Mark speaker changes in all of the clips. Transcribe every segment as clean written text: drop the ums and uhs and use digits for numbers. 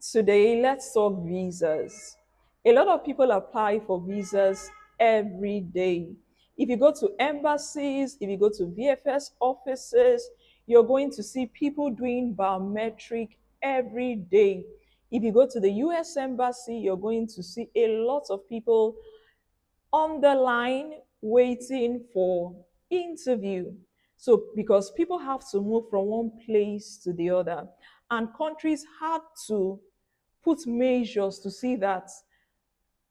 Speaker 1: Today, let's talk visas. A lot of people apply for visas every day. If you go to embassies, if you go to VFS offices, you're going to see people doing biometric every day. If you go to the US Embassy, you're going to see a lot of people on the line waiting for interview. So because people have to move from one place to the other, and countries had to put measures to see that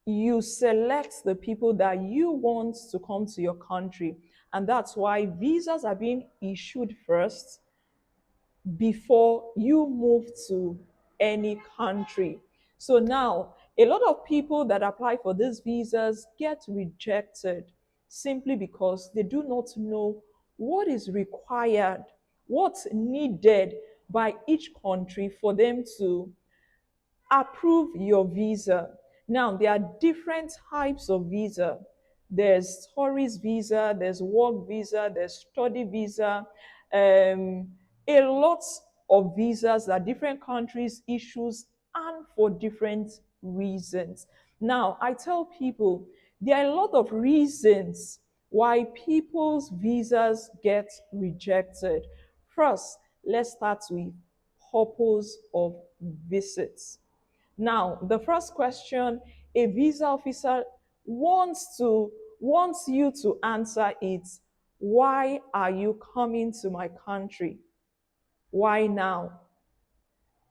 Speaker 1: you select the people that you want to come to your country. And that's why visas are being issued first before you move to any country. So now, a lot of people that apply for these visas get rejected simply because they do not know what is required, what's needed by each country for them to approve your visa. Now, there are different types of visa. There's tourist visa, there's work visa, there's study visa, um, a lot of visas that different countries issues and for different reasons. Now, I tell people there are a lot of reasons why people's visas get rejected. First, let's start with purpose of visits. Now, the first question a visa officer wants you to answer is, why are you coming to my country? Why now?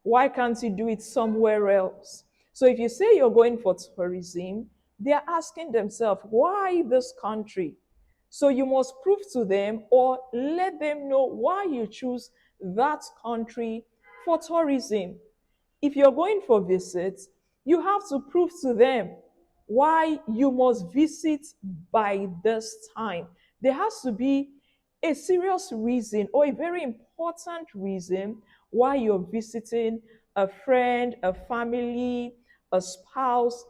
Speaker 1: Why can't you do it somewhere else? So if you say you're going for tourism, they're asking themselves, why this country? So you must prove to them or let them know why you choose that country for tourism. If you're going for visits, you have to prove to them why you must visit by this time. There has to be a serious reason or a very important reason why you're visiting a friend, a family, a spouse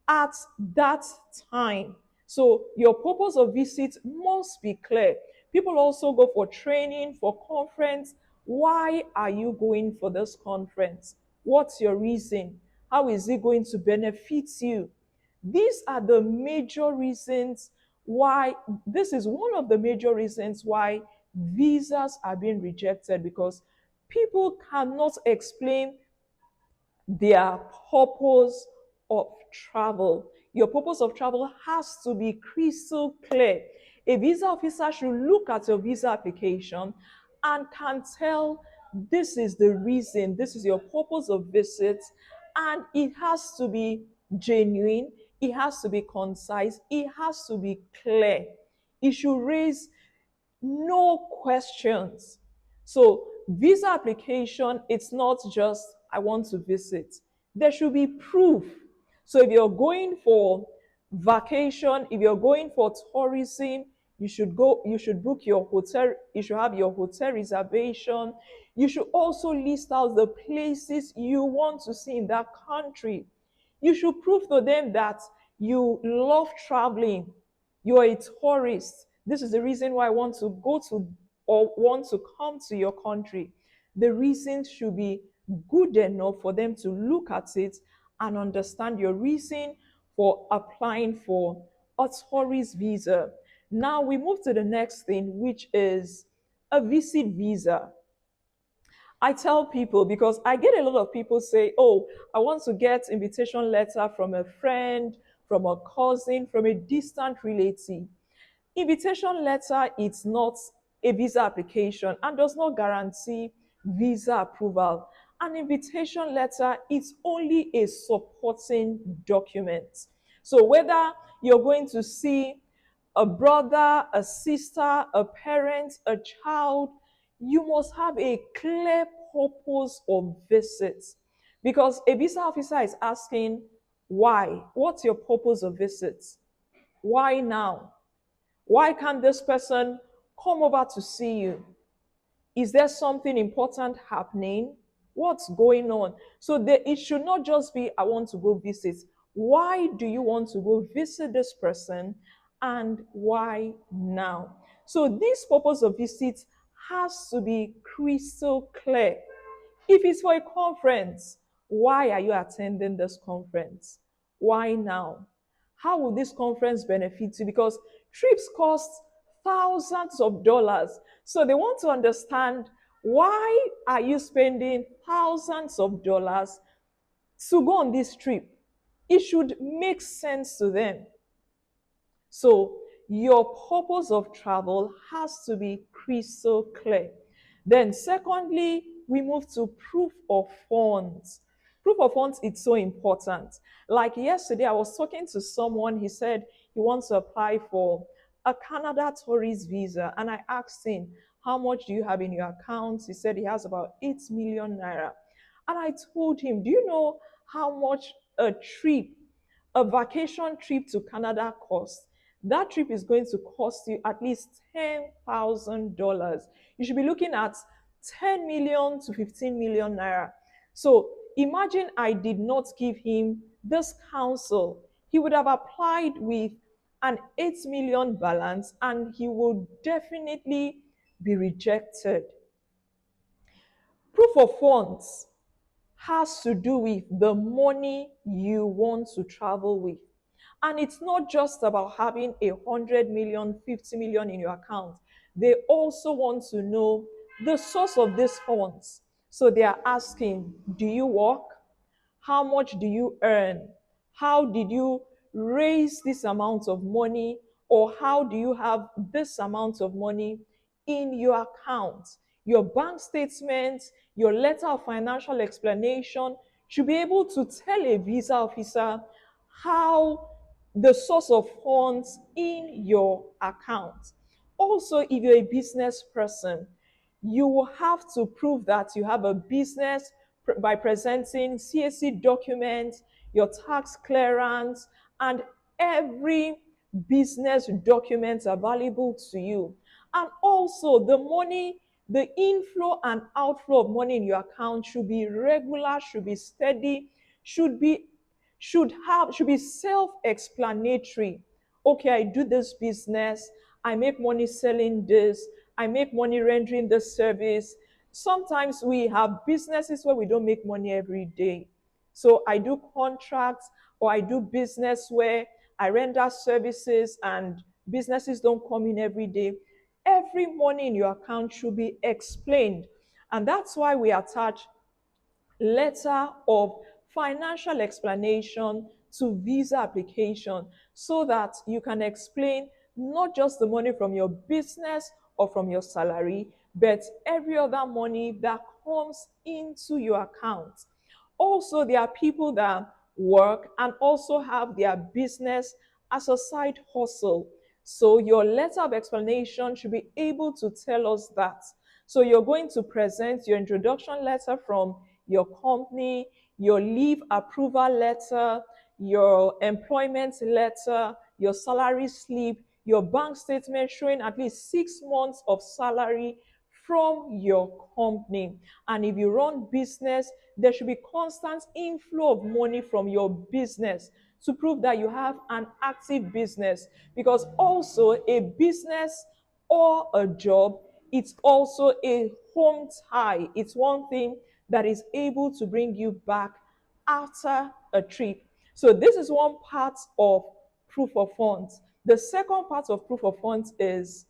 Speaker 1: at that time. So your purpose of visit must be clear. People also go for training, for conference. Why are you going for this conference? What's your reason? How is it going to benefit you? These are the major reasons why, this is one of the major reasons why visas are being rejected, because people cannot explain their purpose of travel. Your purpose of travel has to be crystal clear. A visa officer should look at your visa application and can tell this is the reason, this is your purpose of visit, and it has to be genuine, it has to be concise, it has to be clear. It should raise no questions. So, visa application, it's not just I want to visit. There should be proof. So, if you're going for vacation, if you're going for tourism, you should book your hotel, you should have your hotel reservation. You should also list out the places you want to see in that country. You should prove to them that you love traveling, you're a tourist. This is the reason why I want to go to or want to come to your country. The reason should be good enough for them to look at it and understand your reason for applying for a tourist visa. Now we move to the next thing, which is a visit visa. I tell people, because I get a lot of people say, "Oh, I want to get invitation letter from a friend, from a cousin, from a distant relative." Invitation letter is not a visa application and does not guarantee visa approval. An invitation letter is only a supporting document. So whether you're going to see a brother, a sister, a parent, a child, you must have a clear purpose of visit. Because a visa officer is asking, why? What's your purpose of visit? Why now? Why can't this person come over to see you? Is there something important happening? What's going on? So it should not just be, I want to go visit. Why do you want to go visit this person, and why now? So this purpose of visit has to be crystal clear. If it's for a conference, Why are you attending this conference? Why now? How will this conference benefit you? Because trips cost thousands of dollars. So they want to understand, why are you spending thousands of dollars to go on this trip? It should make sense to them. So your purpose of travel has to be crystal clear. Then, secondly, we move to proof of funds. Proof of funds is so important. Like yesterday, I was talking to someone. He said he wants to apply for a Canada tourist visa, and I asked him, "How much do you have in your account?" He said he has about 8 million naira. And I told him, "Do you know how much a vacation trip to Canada costs? That trip is going to cost you at least $10,000. You should be looking at 10 million to 15 million naira." So imagine I did not give him this counsel. He would have applied with an 8 million balance and he would definitely be rejected. Proof of funds has to do with the money you want to travel with. And it's not just about having 100 million, 50 million in your account. They also want to know the source of these funds. So they are asking, do you work? How much do you earn? How did you raise this amount of money? Or how do you have this amount of money in your account? Your bank statement, your letter of financial explanation should be able to tell a visa officer how the source of funds in your account. Also, if you're a business person, you will have to prove that you have a business by presenting CAC documents, your tax clearance, and every business documents available to you. And also, the money, the inflow and outflow of money in your account should be regular, should be steady, should be should be self-explanatory. Okay, I do this business, I make money selling this, I make money rendering this service. Sometimes we have businesses where we don't make money every day. So I do contracts, or I do business where I render services and businesses don't come in every day. Every money in your account should be explained. And that's why we attach letter of financial explanation to visa application, so that you can explain not just the money from your business or from your salary, but every other money that comes into your account. Also, there are people that work and also have their business as a side hustle. So your letter of explanation should be able to tell us that. So you're going to present your introduction letter from your company, your leave approval letter, your employment letter, your salary slip, your bank statement showing at least 6 months of salary from your company. And if you run business, there should be constant inflow of money from your business to prove that you have an active business. Because also a business or a job, it's also a home tie. It's one thing that is able to bring you back after a trip. So this is one part of proof of funds. The second part of proof of funds is,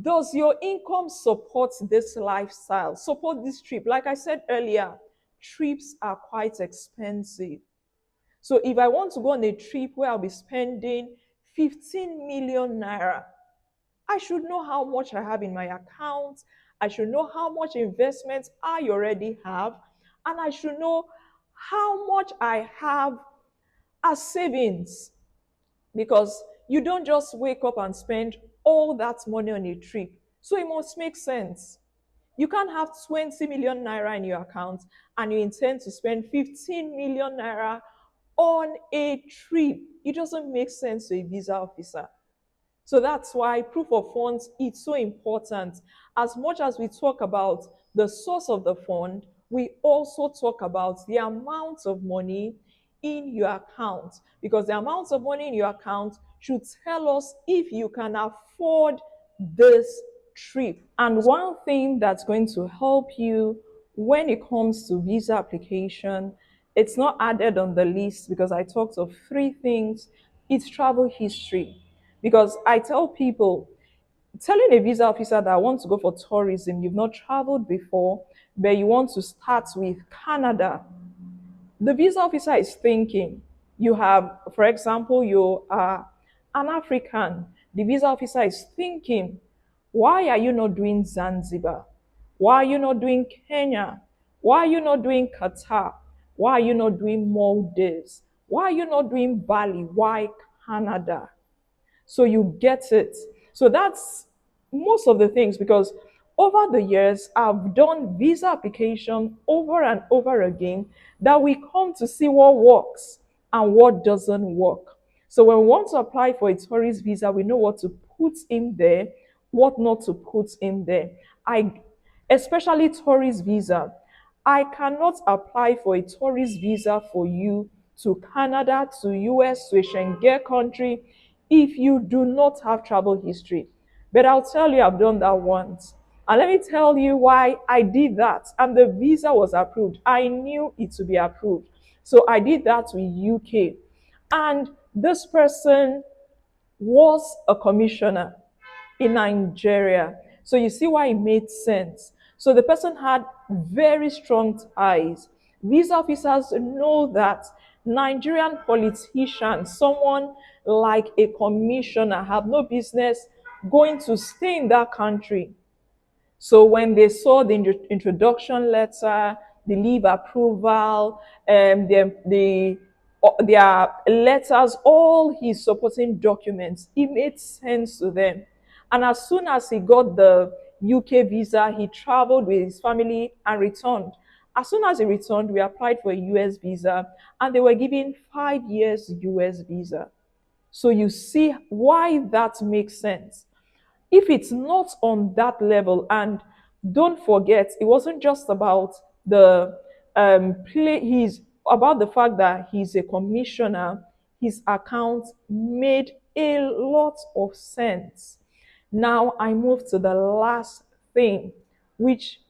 Speaker 1: does your income support this lifestyle, support this trip? Like I said earlier, trips are quite expensive. So if I want to go on a trip where I'll be spending 15 million naira, I should know how much I have in my account. I should know how much investments I already have. And I should know how much I have as savings. Because you don't just wake up and spend all that money on a trip. So it must make sense. You can't have 20 million naira in your account and you intend to spend 15 million naira on a trip. It doesn't make sense to a visa officer. So that's why proof of funds is so important. As much as we talk about the source of the fund, we also talk about the amount of money in your account, because the amount of money in your account should tell us if you can afford this trip. And one thing that's going to help you when it comes to visa application, it's not added on the list because I talked of three things. It's travel history. Because I tell people, telling a visa officer that I want to go for tourism, you've not traveled before, but you want to start with Canada, the visa officer is thinking, you have, for example, you are an African. The visa officer is thinking, why are you not doing Zanzibar? Why are you not doing Kenya? Why are you not doing Qatar? Why are you not doing Maldives? Why are you not doing Bali? Why Canada? So you get it. So that's most of the things, because over the years I've done visa application over and over again, that we come to see what works and what doesn't work. So when we want to apply for a tourist visa, we know what to put in there, what not to put in there. I Especially tourist visa. I cannot apply for a tourist visa for you to Canada, to US, to a Schengen country if you do not have travel history. But I'll tell you, I've done that once. And let me tell you why I did that. And the visa was approved. I knew it to be approved. So I did that with UK. And this person was a commissioner in Nigeria. So you see why it made sense. So the person had very strong ties. Visa officers know that Nigerian politicians, someone like a commissioner, have no business going to stay in that country. So when they saw the introduction letter, the leave approval, their letters, all his supporting documents, it made sense to them. And as soon as he got the UK visa, he traveled with his family and returned. As soon as he returned, we applied for a US visa, and they were given 5 years US visa. So you see why that makes sense. If it's not on that level, and don't forget, it wasn't just about the play, he's about the fact that he's a commissioner, his account made a lot of sense. Now I move to the last thing, which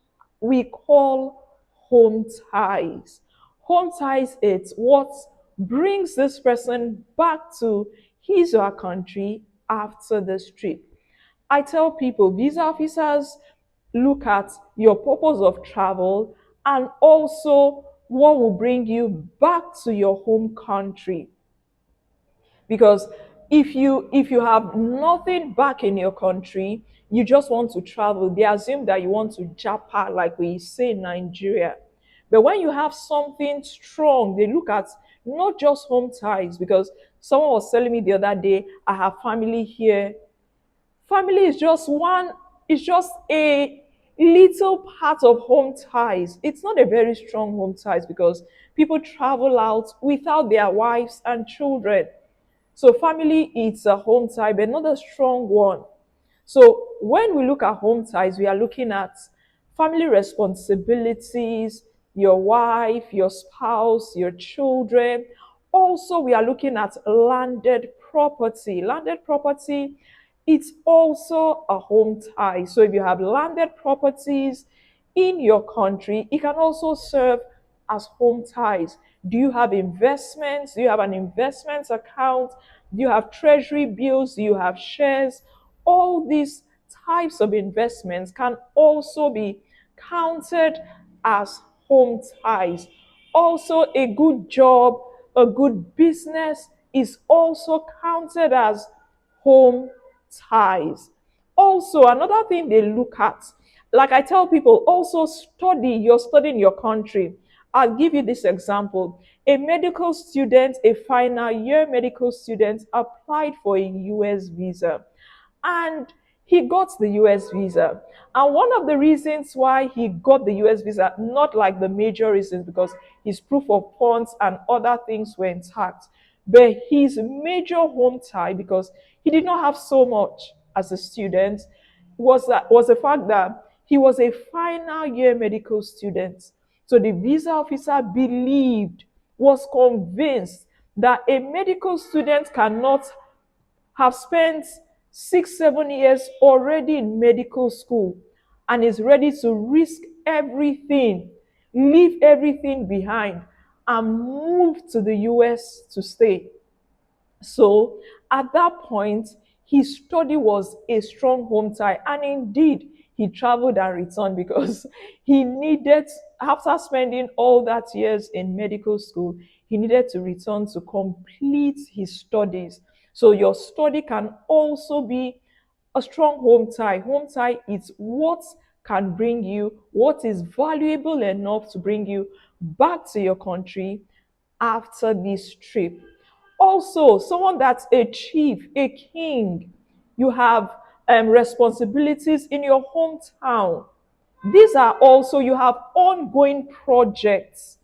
Speaker 1: we call home ties. Home ties, it's what brings this person back to his or her country after this trip. I tell people, visa officers look at your purpose of travel and also what will bring you back to your home country. Because if you have nothing back in your country, you just want to travel, they assume that you want to japa, like we say in Nigeria. But when you have something strong, they look at not just home ties, because someone was telling me the other day, I have family here. Family is just one, it's just a little part of home ties. It's not a very strong home ties, because people travel out without their wives and children. So family is a home tie, but not a strong one. So when we look at home ties, we are looking at family responsibilities, your wife, your spouse, your children. Also, we are looking at landed property. Landed property, it's also a home tie. So if you have landed properties in your country, it can also serve as home ties. Do you have investments? Do you have an investments account? Do you have treasury bills? Do you have shares? All these types of investments can also be counted as home ties. Also, a good job, a good business is also counted as home ties. Also, another thing they look at, like I tell people, also study, you're studying your country. I'll give you this example. A medical student, a final year medical student, applied for a US visa, and he got the US visa. And one of the reasons why he got the US visa, not like the major reasons, because his proof of funds and other things were intact, but his major home tie, because he did not have so much as a student, was the fact that he was a final year medical student. So the visa officer believed, was convinced that a medical student cannot have spent 6, 7 years already in medical school and is ready to risk everything leave everything behind, and move to the US to stay. So at that point, his study was a strong home tie. And indeed, he traveled and returned because he needed, after spending all that years in medical school, he needed to return to complete his studies. So your study can also be a strong home tie. Home tie is what can bring you, what is valuable enough to bring you back to your country after this trip. Also, someone that's a chief, a king, you have responsibilities in your hometown. These are also, you have ongoing projects.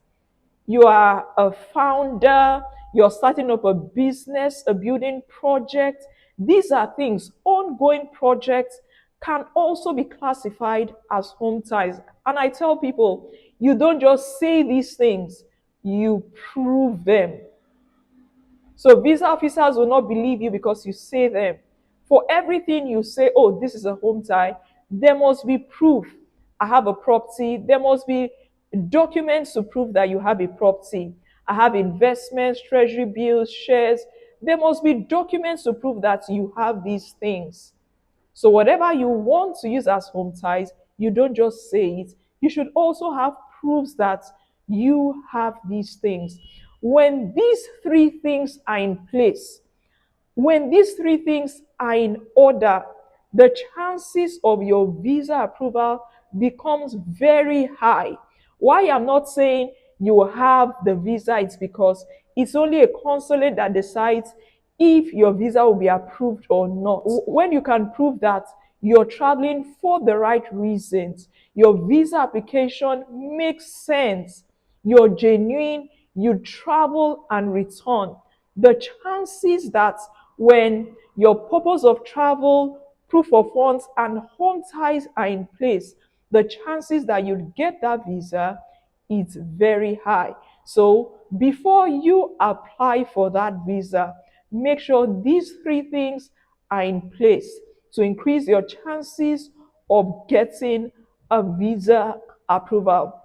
Speaker 1: You are a founder, you're starting up a business, a building project. These are things, ongoing projects can also be classified as home ties. And I tell people, you don't just say these things, you prove them. So visa officers will not believe you because you say them. For everything you say, oh, this is a home tie, there must be proof. I have a property. There must be documents to prove that you have a property. I have investments, treasury bills, shares. There must be documents to prove that you have these things. So whatever you want to use as home ties, you don't just say it. You should also have proofs that you have these things. When these three things are in place, when these three things are in order, the chances of your visa approval becomes very high. Why I'm not saying you have the visa, it's because it's only a consulate that decides if your visa will be approved or not. When you can prove that you're traveling for the right reasons, your visa application makes sense, you're genuine, you travel and return, the chances that when your purpose of travel, proof of funds, and home ties are in place, the chances that you get that visa is very high. So before you apply for that visa, make sure these three things are in place to increase your chances of getting a visa approval.